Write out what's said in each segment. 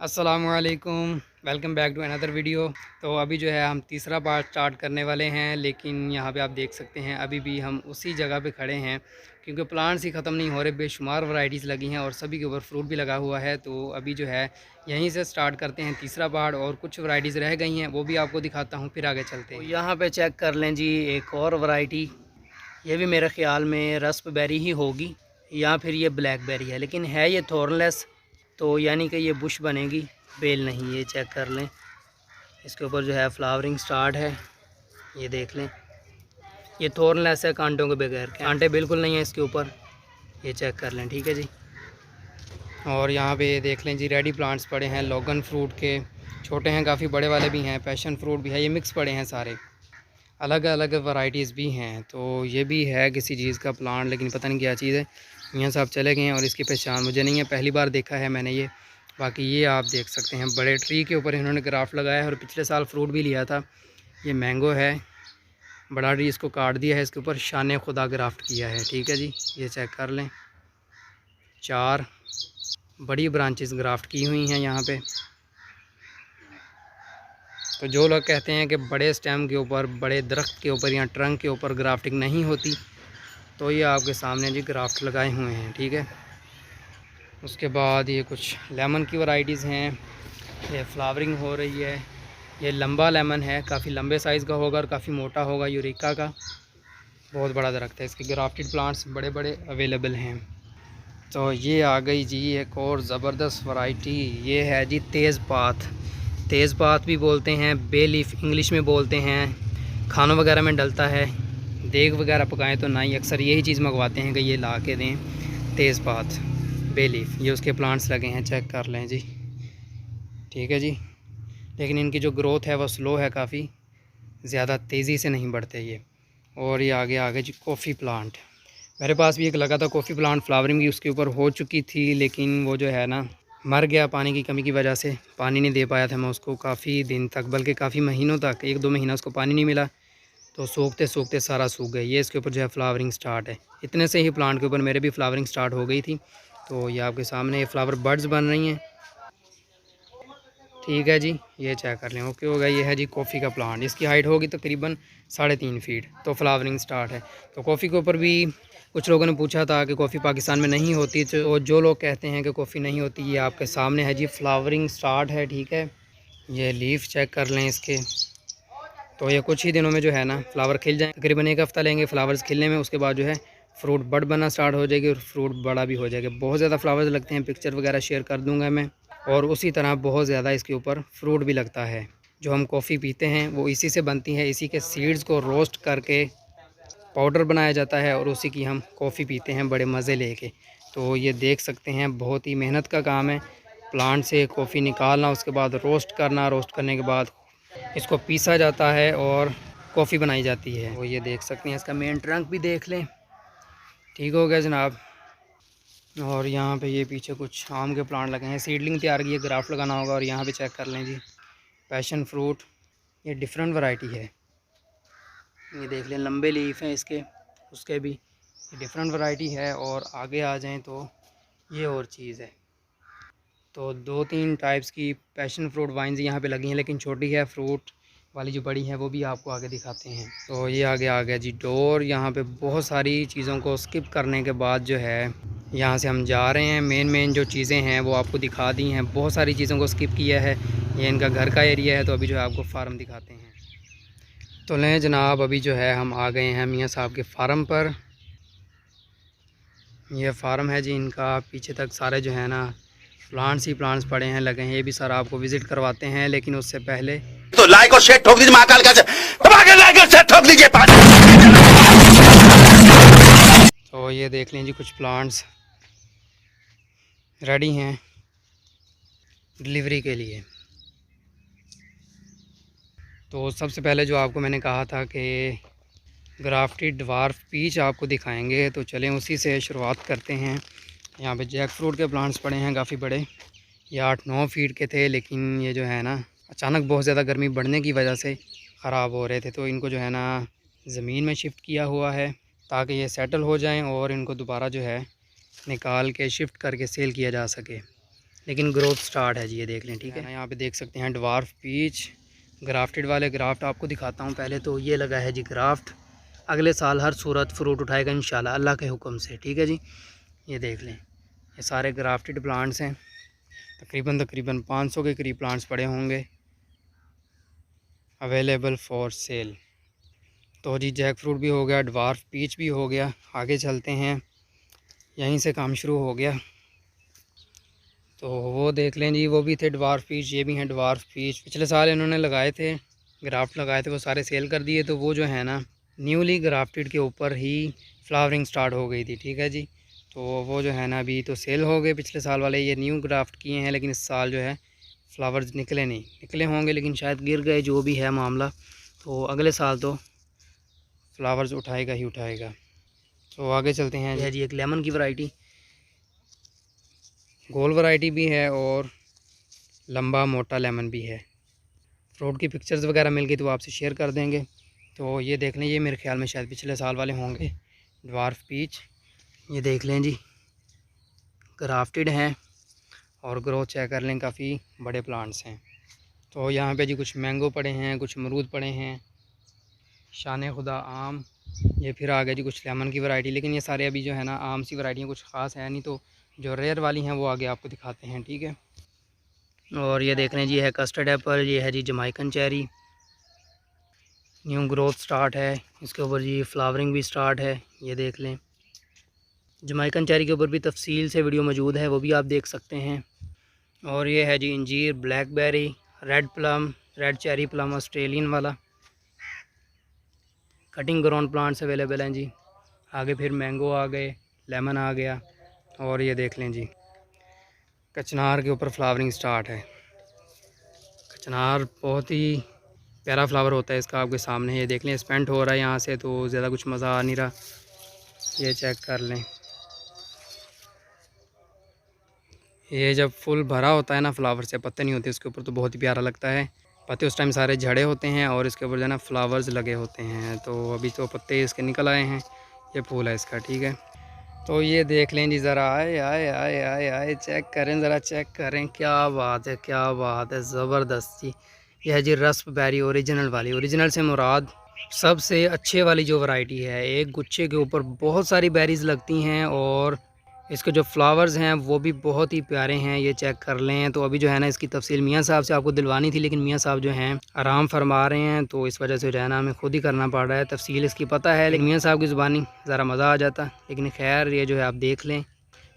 अस्सलामुअलैकुम, welcome back to another video. तो अभी जो है हम तीसरा पार्ट स्टार्ट करने वाले हैं, लेकिन यहाँ पे आप देख सकते हैं अभी भी हम उसी जगह पे खड़े हैं क्योंकि प्लांट्स ही ख़त्म नहीं हो रहे। बेशुमार वैरायटीज़ लगी हैं और सभी के ऊपर फ्रूट भी लगा हुआ है। तो अभी जो है यहीं से स्टार्ट करते हैं तीसरा पार्ट, और कुछ वैरायटीज़ रह गई हैं वो भी आपको दिखाता हूँ, फिर आगे चलते हैं। तो यहाँ पर चेक कर लें जी, एक और वैरायटी, ये भी मेरे ख़्याल में रस्पबेरी ही होगी या फिर ये ब्लैकबेरी है, लेकिन है ये थॉर्नलेस, तो यानी कि ये बुश बनेगी, बेल नहीं। ये चेक कर लें, इसके ऊपर जो है फ्लावरिंग स्टार्ट है, ये देख लें। ये थॉर्नलेस है, कांटों के बगैर, कांटे बिल्कुल नहीं है इसके ऊपर, ये चेक कर लें, ठीक है जी। और यहाँ पे देख लें जी, रेडी प्लांट्स पड़े हैं लोगन फ्रूट के, छोटे हैं काफ़ी, बड़े वाले भी हैं, पैशन फ्रूट भी है, ये मिक्स पड़े हैं सारे, अलग अलग वैरायटीज़ भी हैं। तो ये भी है किसी चीज़ का प्लांट, लेकिन पता नहीं क्या चीज़ है। यहाँ से आप चले गए हैं और इसकी पहचान मुझे नहीं है, पहली बार देखा है मैंने ये। बाकी ये आप देख सकते हैं बड़े ट्री के ऊपर इन्होंने ग्राफ्ट लगाया है और पिछले साल फ्रूट भी लिया था। ये मैंगो है, बड़ा ट्री, इसको काट दिया है, इसके ऊपर शान खुदा ग्राफ्ट किया है, ठीक है जी। ये चेक कर लें, 4 बड़ी ब्रांचेस ग्राफ्ट की हुई हैं यहाँ पे। तो जो लोग कहते हैं कि बड़े स्टेम के ऊपर, बड़े दरख्त के ऊपर या ट्रंक के ऊपर ग्राफ्टिंग नहीं होती, तो ये आपके सामने जी ग्राफ्ट लगाए हुए हैं, ठीक है। उसके बाद ये कुछ लेमन की वैरायटीज़ हैं, ये फ्लावरिंग हो रही है। ये लंबा लेमन है, काफ़ी लंबे साइज़ का होगा और काफ़ी मोटा होगा, यूरिका का बहुत बड़ा दरख्त है। इसके ग्राफ्टेड प्लांट्स बड़े बड़े अवेलेबल हैं। तो ये आ गई जी एक और ज़बरदस्त वैरायटी, ये है जी तेज़पात। तेज़पात भी बोलते हैं, बे लीफ इंग्लिश में बोलते हैं, खानों वगैरह में डलता है, देग वगैरह पकाएं तो ना ही अक्सर यही चीज़ मंगवाते हैं कि ये ला के दें। तेज़पात, बे लीफ, ये उसके प्लांट्स लगे हैं, चेक कर लें जी, ठीक है जी। लेकिन इनकी जो ग्रोथ है वो स्लो है, काफ़ी ज़्यादा तेज़ी से नहीं बढ़ते ये। और ये आगे जी कॉफ़ी प्लांट, मेरे पास भी एक लगा था कॉफ़ी प्लांट, फ्लावरिंग भी उसके ऊपर हो चुकी थी, लेकिन वो जो है ना मर गया पानी की कमी की वजह से। पानी नहीं दे पाया था मैं उसको काफ़ी दिन तक, बल्कि काफ़ी महीनों तक, 1-2 महीना उसको पानी नहीं मिला, तो सूखते सूखते सारा सूख गया। ये इसके ऊपर जो है फ्लावरिंग स्टार्ट है, इतने से ही प्लांट के ऊपर मेरे भी फ्लावरिंग स्टार्ट हो गई थी। तो ये आपके सामने ये फ्लावर बर्ड्स बन रही हैं, ठीक है जी। ये चेक कर लें, ओके हो गया। ये है जी कॉफ़ी का प्लांट, इसकी हाइट होगी तकरीबन 3.5 फीट, तो फ्लावरिंग स्टार्ट है। तो कॉफ़ी के ऊपर भी कुछ लोगों ने पूछा था कि कॉफ़ी पाकिस्तान में नहीं होती, तो जो लोग कहते हैं कि कॉफ़ी नहीं होती, ये आपके सामने है जी, फ्लावरिंग स्टार्ट है, ठीक है। ये लीफ चेक कर लें इसके, तो ये कुछ ही दिनों में जो है ना फ्लावर खिल जाए, तकरीबन 1 हफ़्ता लेंगे फ्लावर्स खिलने में, उसके बाद जो है फ्रूट बड बनना स्टार्ट हो जाएगी और फ्रूट बड़ा भी हो जाएगा। बहुत ज़्यादा फ्लावर्स लगते हैं, पिक्चर वगैरह शेयर कर दूँगा मैं। और उसी तरह बहुत ज़्यादा इसके ऊपर फ्रूट भी लगता है। जो हम कॉफ़ी पीते हैं वो इसी से बनती है, इसी के सीड्स को रोस्ट करके पाउडर बनाया जाता है और उसी की हम कॉफ़ी पीते हैं बड़े मज़े लेके। तो ये देख सकते हैं बहुत ही मेहनत का काम है, प्लांट से कॉफ़ी निकालना, उसके बाद रोस्ट करना, रोस्ट करने के बाद इसको पीसा जाता है और कॉफ़ी बनाई जाती है। वो ये देख सकते हैं, इसका मेन ट्रंक भी देख लें, ठीक हो गया जनाब। और यहाँ पे ये पीछे कुछ आम के प्लांट लगे हैं, सीडलिंग तैयार की है, ग्राफ्ट लगाना होगा। और यहाँ पे चेक कर लें जी, पैशन फ्रूट, ये डिफरेंट वैरायटी है, ये देख लें, लंबे लीफ हैं इसके, उसके भी ये डिफरेंट वैरायटी है। और आगे आ जाएं तो ये और चीज़ है। तो 2-3 टाइप्स की पैशन फ्रूट वाइन्स यहाँ पे लगी हैं, लेकिन छोटी है, फ्रूट वाली जो बड़ी है वो भी आपको आगे दिखाते हैं। तो ये आगे आ गया जी डोर। यहाँ पे बहुत सारी चीज़ों को स्किप करने के बाद जो है यहाँ से हम जा रहे हैं, मेन जो चीज़ें हैं वो आपको दिखा दी हैं, बहुत सारी चीज़ों को स्किप किया है। ये इनका घर का एरिया है, तो अभी जो है आपको फार्म दिखाते हैं। तो लें जनाब, अभी जो है हम आ गए हैं मियाँ साहब के फार्म पर। यह फार्म है जी इनका, पीछे तक सारे जो है ना प्लांट्स ही प्लांट्स पड़े हैं, लगे हैं। ये भी सारा आपको विज़िट करवाते हैं, लेकिन उससे पहले तो लाइक और शेयर ठोक दीजिए, महाकाल का लाइक और शेयर ठोक दीजिए। तो ये देख लें जी, कुछ प्लांट्स रेडी हैं डिलीवरी के लिए। तो सबसे पहले जो आपको मैंने कहा था कि ग्राफ्टेड ड्वार्फ पीच आपको दिखाएंगे, तो चलें उसी से शुरुआत करते हैं। यहाँ पे जैक फ्रूट के प्लांट्स पड़े हैं काफ़ी बड़े, ये 8-9 फीट के थे, लेकिन ये जो है ना अचानक बहुत ज़्यादा गर्मी बढ़ने की वजह से ख़राब हो रहे थे, तो इनको जो है ना ज़मीन में शिफ्ट किया हुआ है ताकि ये सेटल हो जाएं और इनको दोबारा जो है निकाल के शिफ्ट करके सेल किया जा सके। लेकिन ग्रोथ स्टार्ट है जी, ये देख लें। ठीक है ना, यहाँ पे देख सकते हैं ड्वार्फ पीच ग्राफ्टेड वाले। ग्राफ्ट आपको दिखाता हूँ पहले तो। ये लगा है जी ग्राफ्ट, अगले साल हर सूरत फ्रूट उठाएगा इंशाल्लाह अल्लाह के हुक्म से। ठीक है जी, ये देख लें, ये सारे ग्राफ्टेड प्लांट्स हैं। तकरीबन 500 के करीब प्लांट्स पड़े होंगे अवेलेबल फॉर सेल। तो जी जैक फ्रूट भी हो गया, ड्वार्फ पीच भी हो गया। आगे चलते हैं, यहीं से काम शुरू हो गया। तो वो देख लें जी, वो भी थे ड्वार्फ पीच, ये भी हैं ड्वार्फ पीच। पिछले साल इन्होंने लगाए थे, ग्राफ्ट लगाए थे, वो सारे सेल कर दिए। तो वो जो है ना न्यूली ग्राफ्टेड के ऊपर ही फ्लावरिंग स्टार्ट हो गई थी। ठीक है जी, तो वो जो है ना अभी तो सेल हो गए पिछले साल वाले। ये न्यू ग्राफ्ट किए हैं, लेकिन इस साल जो है फ्लावर्स निकले नहीं, निकले होंगे लेकिन शायद गिर गए, जो भी है मामला। तो अगले साल तो फ्लावर्स उठाएगा ही उठाएगा। तो आगे चलते हैं। यह जी एक लेमन की वैरायटी, गोल वैरायटी भी है और लंबा मोटा लेमन भी है। फ्रूट की पिक्चर्स वगैरह मिल गई तो आपसे शेयर कर देंगे। तो ये देख लें, ये मेरे ख्याल में शायद पिछले साल वाले होंगे ड्वार्फ पीच। ये देख लें जी, ग्राफ्टेड हैं और ग्रोथ चेक कर लें, काफ़ी बड़े प्लांट्स हैं। तो यहाँ पे जी कुछ मैंगो पड़े हैं, कुछ अमरूद पड़े हैं, शान खुदा आम। ये फिर आ गए जी कुछ लेमन की वैरायटी, लेकिन ये सारे अभी जो है ना आम सी वैरायटियाँ, कुछ ख़ास है नहीं। तो जो रेयर वाली हैं वो आगे आपको दिखाते हैं। ठीक है, और ये देख लें जी, है कस्टर्ड एप्पल, ये है जी Jamaican cherry. New growth start है, इसके ऊपर जी फ्लावरिंग भी स्टार्ट है। ये देख लें, जमाइकन चेरी के ऊपर भी तफसील से वीडियो मौजूद है, वो भी आप देख सकते हैं। और ये है जी इंजीर, blackberry, red plum, red cherry plum Australian वाला। कटिंग ग्राउंड प्लांट्स अवेलेबल हैं जी। आगे फिर मैंगो आ गए, लेमन आ गया। और ये देख लें जी, कचनार के ऊपर फ्लावरिंग स्टार्ट है। कचनार बहुत ही प्यारा फ्लावर होता है इसका, आपके सामने ये देख लें। स्पेंट हो रहा है यहाँ से, तो ज़्यादा कुछ मज़ा आ नहीं रहा। ये चेक कर लें, ये जब फुल भरा होता है ना फ्लावर से, पत्ते नहीं होते उसके ऊपर, तो बहुत ही प्यारा लगता है। पत्ते उस टाइम सारे झड़े होते हैं और इसके ऊपर जो है ना फ्लावर्स लगे होते हैं। तो अभी तो पत्ते इसके निकल आए हैं, ये फूल है इसका। ठीक है, तो ये देख लें जी ज़रा, आए आए आए आए आए चेक करें, ज़रा चेक करें, क्या बात है, क्या बात है, ज़बरदस्त जी। यह है जी रस्पबेरी ओरिजिनल वाली। ओरिजिनल से मुराद सबसे अच्छे वाली जो वैरायटी है। एक गुच्छे के ऊपर बहुत सारी बेरीज़ लगती हैं और इसके जो फ्लावर्स हैं वो भी बहुत ही प्यारे हैं। ये चेक कर लें। तो अभी जो है ना इसकी तफसील मियाँ साहब से आपको दिलवानी थी, लेकिन मियाँ साहब जो हैं आराम फरमा रहे हैं, तो इस वजह से जो है ना हमें खुद ही करना पड़ रहा है। तफसील इसकी पता है, लेकिन मियाँ साहब की ज़ुबानी ज़रा मज़ा आ जाता। लेकिन खैर, ये जो है आप देख लें,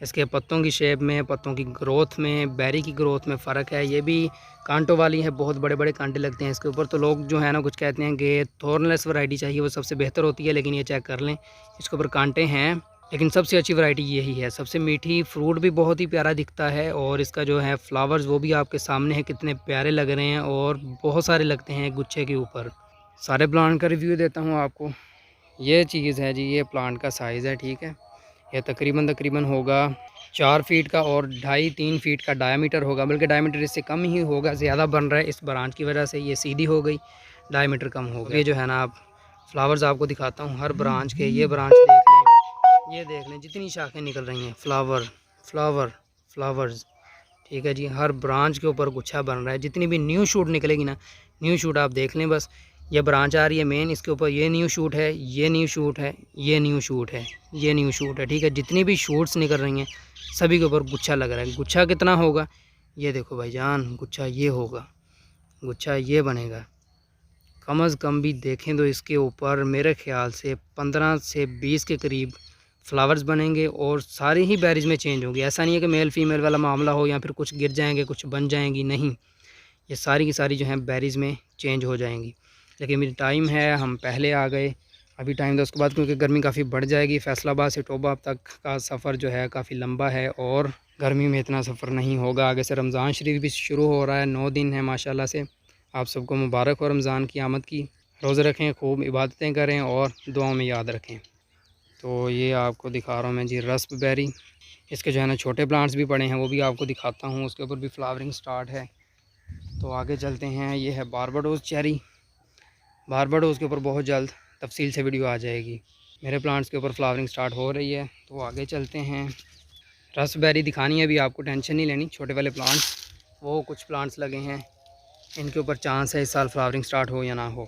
इसके पत्तों की शेप में, पत्तों की ग्रोथ में, बेरी की ग्रोथ में फ़र्क है। ये भी कांटों वाली है, बहुत बड़े बड़े कांटे लगते हैं इसके ऊपर। तो लोग जो है ना कुछ कहते हैं कि थॉर्नलेस वैरायटी चाहिए, वो सबसे बेहतर होती है, लेकिन ये चेक कर लें, इसके ऊपर कांटे हैं, लेकिन सबसे अच्छी वैरायटी यही है। सबसे मीठी, फ्रूट भी बहुत ही प्यारा दिखता है और इसका जो है फ्लावर्स वो भी आपके सामने है, कितने प्यारे लग रहे हैं और बहुत सारे लगते हैं गुच्छे के ऊपर। सारे प्लांट का रिव्यू देता हूँ आपको। ये चीज़ है जी, ये प्लांट का साइज़ है। ठीक है, यह तकरीबन होगा 4 फीट का और 2.5-3 फीट का डायमीटर होगा, बल्कि डायमीटर इससे कम ही होगा, ज़्यादा बन रहा है इस ब्रांच की वजह से। ये सीधी हो गई, डायमीटर कम हो गया। ये जो है ना, आप फ्लावर्स आपको दिखाता हूँ हर ब्रांच के। ये ब्रांच देख लें, ये देख लें, जितनी शाखें निकल रही हैं, फ्लावर्स। ठीक है जी, हर ब्रांच के ऊपर गुच्छा बन रहा है। जितनी भी न्यू शूट निकलेगी ना, न्यू शूट आप देख लें बस। ये ब्रांच आ रही है मेन, इसके ऊपर ये न्यू शूट है, ये न्यू शूट है, ये न्यू शूट है, ये न्यू शूट है। ठीक है, जितनी भी शूट्स निकल रही हैं सभी के ऊपर गुच्छा लग रहा है। गुच्छा कितना होगा, ये देखो भाईजान, गुच्छा ये होगा, गुच्छा ये बनेगा। कम अज़ कम भी देखें तो इसके ऊपर मेरे ख्याल से 15 से 20 के करीब फ्लावर्स बनेंगे और सारी ही बेरीज़ में चेंज होंगी। ऐसा नहीं है कि मेल फीमेल वाला मामला हो या फिर कुछ गिर जाएंगे, कुछ बन जाएंगी, नहीं, ये सारी की सारी जो हैं बेरीज़ में चेंज हो जाएंगी। लेकिन अभी टाइम है, हम पहले आ गए, अभी टाइम था उसके बाद, क्योंकि गर्मी काफ़ी बढ़ जाएगी। फैसलाबाद से टोबा तक का सफ़र जो है काफ़ी लंबा है और गर्मी में इतना सफ़र नहीं होगा। आगे से रमज़ान शरीफ भी शुरू हो रहा है, 9 दिन है माशाल्लाह से। आप सबको मुबारक हो रमज़ान की आमद की। रोज़े रखें, खूब इबादतें करें और दुआओं में याद रखें। तो ये आपको दिखा रहा हूँ मैं जी रस्पबेरी। इसके जो है ना छोटे प्लांट्स भी पड़े हैं, वो भी आपको दिखाता हूँ। उसके ऊपर भी फ्लावरिंग स्टार्ट है। तो आगे चलते हैं। ये है बारबाडोस चेरी। बारबाडोस के ऊपर बहुत जल्द तफसील से वीडियो आ जाएगी। मेरे प्लांट्स के ऊपर फ्लावरिंग स्टार्ट हो रही है। तो आगे चलते हैं। रास्पबेरी दिखानी है अभी आपको, टेंशन नहीं लेनी। छोटे वाले प्लांट्स, वो कुछ प्लांट्स लगे हैं, इनके ऊपर चांस है इस साल फ्लावरिंग स्टार्ट हो या ना हो।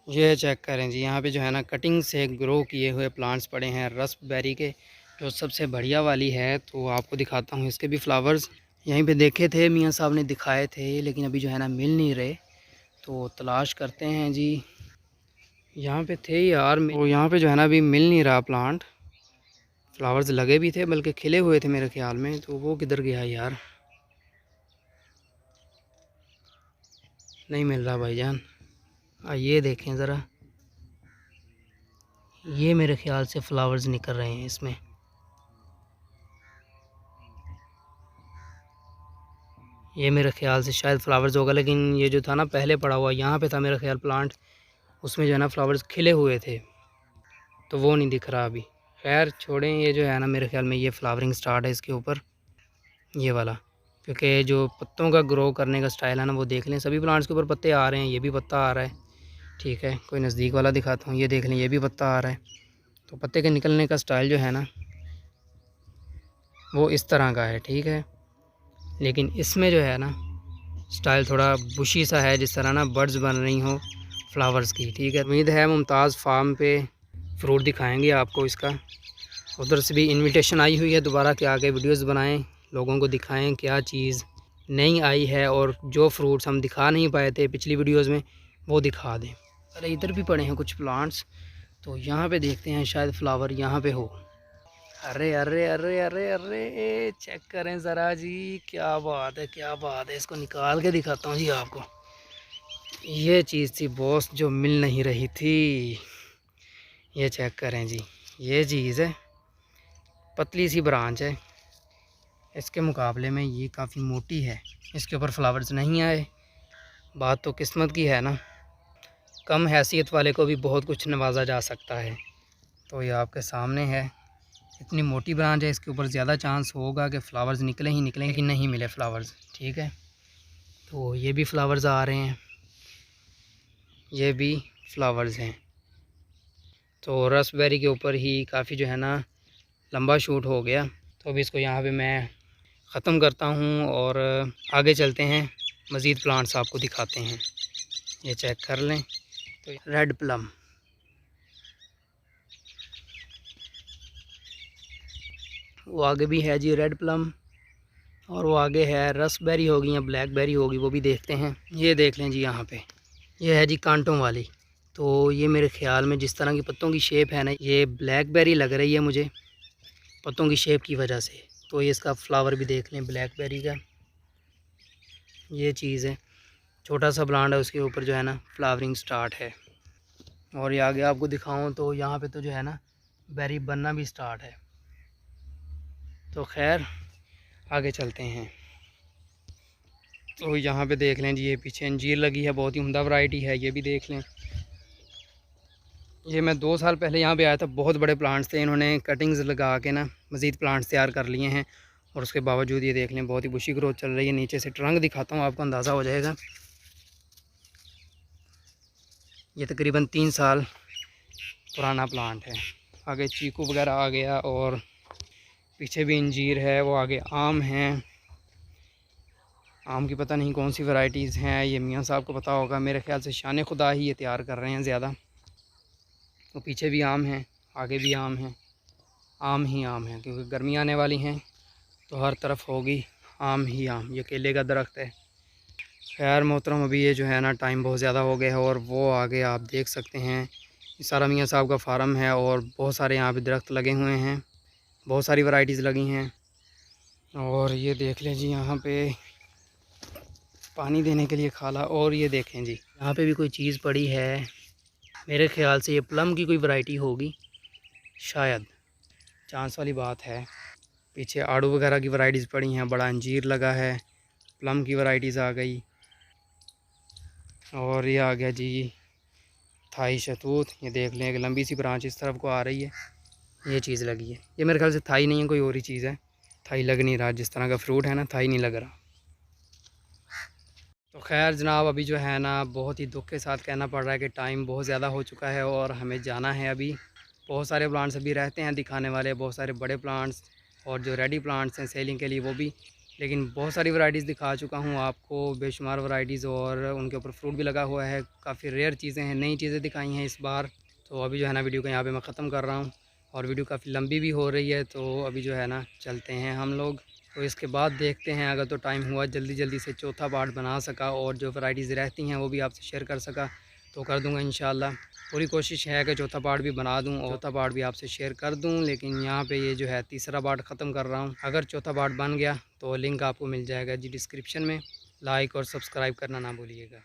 ये चेक करें जी, यहाँ पे जो है ना कटिंग से ग्रो किए हुए प्लांट्स पड़े हैं रास्पबेरी के, जो सबसे बढ़िया वाली है। तो आपको दिखाता हूँ इसके भी फ्लावर्स। यहीं पे देखे थे, मियाँ साहब ने दिखाए थे, लेकिन अभी जो है ना मिल नहीं रहे, तो तलाश करते हैं जी। यहाँ पे थे यार, वो यहाँ पे जो है ना अभी मिल नहीं रहा प्लांट। फ्लावर्स लगे भी थे, बल्कि खिले हुए थे मेरे ख्याल में, तो वो किधर गया यार, नहीं मिल रहा भाईजान। ये देखें ज़रा, ये मेरे ख्याल से फ्लावर्स निकल रहे हैं इसमें। ये मेरे ख्याल से शायद फ्लावर्स होगा, लेकिन ये जो था ना पहले पड़ा हुआ यहाँ पे था मेरा ख्याल प्लांट, उसमें जो है ना फ्लावर्स खिले हुए थे, तो वो नहीं दिख रहा अभी। खैर छोड़ें, ये जो है ना मेरे ख्याल में ये फ्लावरिंग स्टार्ट है इसके ऊपर, ये वाला, क्योंकि जो पत्तों का ग्रो करने का स्टाइल है ना वो देख लें। सभी प्लांट्स के ऊपर पत्ते आ रहे हैं, ये भी पत्ता आ रहा है, ठीक है। कोई नज़दीक वाला दिखाता हूँ, ये देख लें, ये भी पत्ता आ रहा है। तो पत्ते के निकलने का स्टाइल जो है ना वो इस तरह का है, ठीक है। लेकिन इसमें जो है ना स्टाइल थोड़ा बुशी सा है, जिस तरह ना बर्ड्स बन रही हों फ्लावर्स की, ठीक है। उम्मीद है मुमताज़ फार्म पे फ्रूट दिखाएंगे आपको इसका। उधर से भी इनविटेशन आई हुई है दोबारा कि आगे वीडियोस बनाएं, लोगों को दिखाएं क्या चीज़ नई आई है, और जो फ्रूट्स हम दिखा नहीं पाए थे पिछली वीडियोस में वो दिखा दें। अरे इधर भी पड़े हैं कुछ प्लांट्स, तो यहाँ पे देखते हैं शायद फ्लावर यहाँ पे हो। अरे अरे अरे अरे अरे चेक करें ज़रा जी, क्या बात है, क्या बात है। इसको निकाल के दिखाता हूँ जी आपको। ये चीज़ थी बॉस जो मिल नहीं रही थी, ये चेक करें जी, ये चीज़ है। पतली सी ब्रांच है, इसके मुकाबले में ये काफ़ी मोटी है। इसके ऊपर फ्लावर्स नहीं आए, बात तो किस्मत की है ना। कम हैसियत वाले को भी बहुत कुछ नवाजा जा सकता है। तो ये आपके सामने है, इतनी मोटी ब्रांच है, इसके ऊपर ज़्यादा चांस होगा कि फ़्लावर्स निकले ही निकलें, लेकिन नहीं मिले फ़्लावर्स, ठीक है। तो ये भी फ्लावर्स आ रहे हैं, ये भी फ्लावर्स हैं। तो रास्पबेरी के ऊपर ही काफ़ी जो है ना लंबा शूट हो गया, तो अभी इसको यहाँ पे मैं ख़त्म करता हूँ और आगे चलते हैं, मज़ीद प्लांट्स आपको दिखाते हैं। ये चेक कर लें, तो रेड प्लम, वो आगे भी है जी रेड प्लम, और वो आगे है रास्पबेरी होगी या ब्लैकबेरी होगी, वो भी देखते हैं। ये देख लें जी, यहाँ पे ये है जी कांटों वाली। तो ये मेरे ख़्याल में जिस तरह की पत्तों की शेप है ना, ये ब्लैकबेरी लग रही है मुझे पत्तों की शेप की वजह से। तो ये इसका फ्लावर भी देख लें ब्लैकबेरी का, ये चीज़ है। छोटा सा प्लांट है, उसके ऊपर जो है ना फ्लावरिंग स्टार्ट है। और ये आगे आपको दिखाऊं तो यहाँ पे तो जो है ना बेरी बनना भी स्टार्ट है। तो खैर आगे चलते हैं। तो यहाँ पे देख लें जी, ये पीछे अंजीर लगी है, बहुत ही उम्दा वैरायटी है, ये भी देख लें। ये मैं 2 साल पहले यहाँ पे आया था, बहुत बड़े प्लांट्स थे, इन्होंने कटिंग्स लगा के ना मज़ीद प्लांट्स तैयार कर लिए हैं, और उसके बावजूद ये देख लें बहुत ही बुशी ग्रोथ चल रही है। नीचे से ट्रंक दिखाता हूँ, आपको अंदाज़ा हो जाएगा। ये तकरीबन 3 साल पुराना प्लांट है। आगे चीकू वगैरह आ गया, और पीछे भी अंजीर है, वो आगे आम हैं। आम की पता नहीं कौन सी वैरायटीज़ हैं, ये मियाँ साहब को पता होगा। मेरे ख्याल से शान खुदा ही ये तैयार कर रहे हैं ज़्यादा। तो पीछे भी आम हैं, आगे भी आम हैं, आम ही आम हैं, क्योंकि गर्मी आने वाली हैं तो हर तरफ होगी आम ही आम। ये केले का दरख्त है। खैर मोहतरम, अभी ये जो है ना टाइम बहुत ज़्यादा हो गया है, और वो आगे आप देख सकते हैं ये सारा मियाँ साहब का फार्म है, और बहुत सारे यहाँ पे दरख्त लगे हुए हैं, बहुत सारी वैरायटीज़ लगी हैं। और ये देख लें जी, यहाँ पे पानी देने के लिए खाला। और ये देखें जी, यहाँ पे भी कोई चीज़ पड़ी है, मेरे ख़्याल से ये प्लम की कोई वैरायटी होगी शायद, चांस वाली बात है। पीछे आड़ू वगैरह की वैरायटीज़ पड़ी हैं, बड़ा अंजीर लगा है, प्लम की वैरायटीज़ आ गई। और ये आ गया जी थाई शतूत, ये देख लें एक लंबी सी ब्रांच इस तरफ को आ रही है, ये चीज़ लगी है। ये मेरे ख्याल से थाई नहीं है, कोई और ही चीज़ है, थाई लग नहीं रहा, जिस तरह का फ्रूट है ना थाई नहीं लग रहा। तो खैर जनाब, अभी जो है ना बहुत ही दुख के साथ कहना पड़ रहा है कि टाइम बहुत ज़्यादा हो चुका है और हमें जाना है। अभी बहुत सारे प्लांट्स अभी रहते हैं दिखाने वाले, बहुत सारे बड़े प्लांट्स और जो रेडी प्लांट्स हैं सेलिंग के लिए वो भी। लेकिन बहुत सारी वैरायटीज़ दिखा चुका हूँ आपको, बेशुमार वैरायटीज़, और उनके ऊपर फ्रूट भी लगा हुआ है। काफ़ी रेयर चीज़ें हैं, नई चीज़ें दिखाई हैं इस बार। तो अभी जो है ना वीडियो को यहाँ पे मैं ख़त्म कर रहा हूँ, और वीडियो काफ़ी लंबी भी हो रही है, तो अभी जो है ना चलते हैं हम लोग। तो इसके बाद देखते हैं, अगर तो टाइम हुआ जल्दी जल्दी से चौथा पार्ट बना सका और जो वैरायटीज़ रहती हैं वो भी आपसे शेयर कर सका तो कर दूँगा इंशाल्लाह। पूरी कोशिश है कि चौथा पार्ट भी बना दूँ और चौथा पार्ट भी आपसे शेयर कर दूँ। लेकिन यहाँ पे ये जो है तीसरा पार्ट ख़त्म कर रहा हूँ। अगर चौथा पार्ट बन गया तो लिंक आपको मिल जाएगा जी डिस्क्रिप्शन में। लाइक और सब्सक्राइब करना ना भूलिएगा।